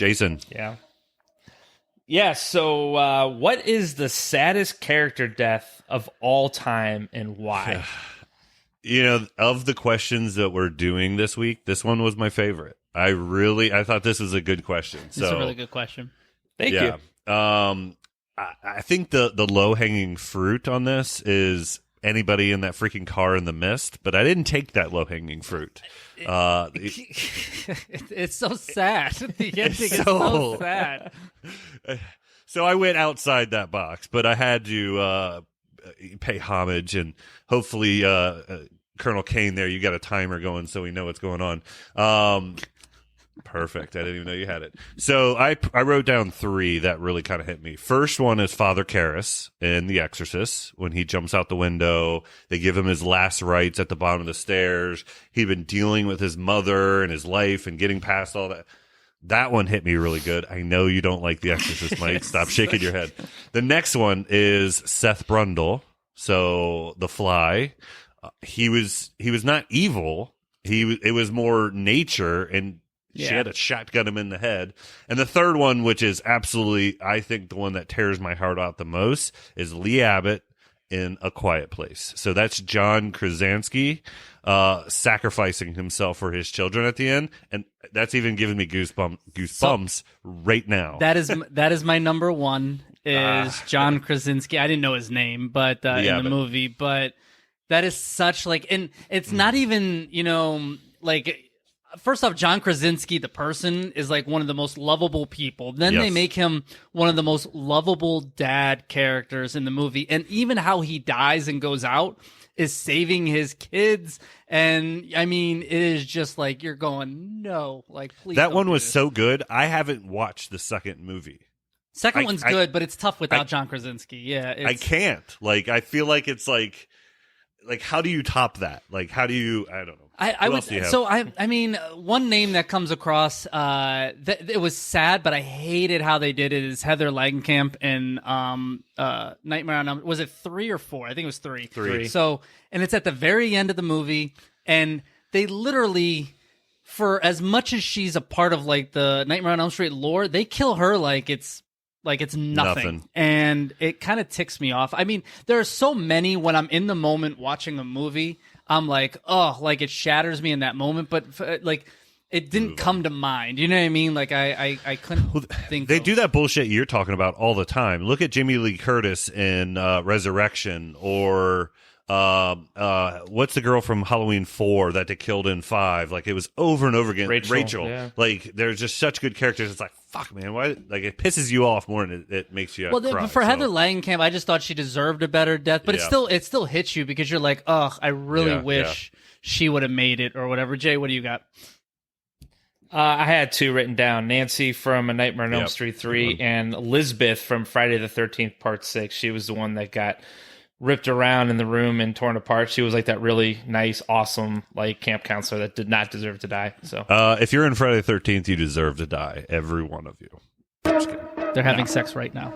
Jason. Yeah, so what is the saddest character death of all time and why? Of the questions that we're doing this week, this one was my favorite. I thought this was a good question. It's a really good question. Thank you. I think the low-hanging fruit on this is anybody in that freaking car in the mist, but I didn't take that low-hanging fruit. It's so sad. The ending is so sad. So I went outside that box, but I had to pay homage, and hopefully Colonel Kane there, you got a timer going so we know what's going on. Perfect. I didn't even know you had it. So I wrote down 3 that really kind of hit me. First one is Father Karras in The Exorcist. When he jumps out the window, they give him his last rites at the bottom of the stairs. He'd been dealing with his mother and his life and getting past all that. That one hit me really good. I know you don't like The Exorcist, Mike. Stop shaking your head. The next one is Seth Brundle. So The Fly. He was not evil. It was more nature, and she had to shotgun him in the head. And the third one, which is absolutely, I think, the one that tears my heart out the most, is Lee Abbott in A Quiet Place. So that's John Krasinski sacrificing himself for his children at the end, and that's even giving me goosebumps right now. That is my number one. Is John Krasinski? I didn't know his name, but in the movie, but that is such and it's not even First off, John Krasinski, the person, is one of the most lovable people. Then they make him one of the most lovable dad characters in the movie. And even how he dies and goes out is saving his kids. And I mean, it is just you're going, no, please. That one was so good. I haven't watched the second movie. Second one's good, but it's tough without John Krasinski. Yeah. I can't. I feel like it's how do you top that? How do you, I don't know. I would. So I mean, one name that comes across it was sad, but I hated how they did it. Is Heather Langenkamp in Nightmare on Elm? Was it 3 or 4? I think it was 3. 3. So, and it's at the very end of the movie, and they literally, for as much as she's a part of the Nightmare on Elm Street lore, they kill her like it's nothing. And it kind of ticks me off. I mean, there are so many when I'm in the moment watching a movie, I'm it shatters me in that moment, but it didn't come to mind. You know what I mean? I couldn't think. They do that bullshit you're talking about all the time. Look at Jamie Lee Curtis in Resurrection, or what's the girl from Halloween 4 that they killed in 5? It was over and over again. Rachel. Yeah. There's just such good characters. It's fuck, man. Why? It pisses you off more than it makes you cry. For Heather Langenkamp, I just thought she deserved a better death, but it still hits you because you're I really wish she would have made it or whatever. Jay, what do you got? I had 2 written down. Nancy from A Nightmare on Elm Street 3 and Elizabeth from Friday the 13th Part 6. She was the one that got ripped around in the room and torn apart. She was that really nice, awesome camp counselor that did not deserve to die. So if you're in Friday the 13th, you deserve to die. Every one of you. They're having sex right now.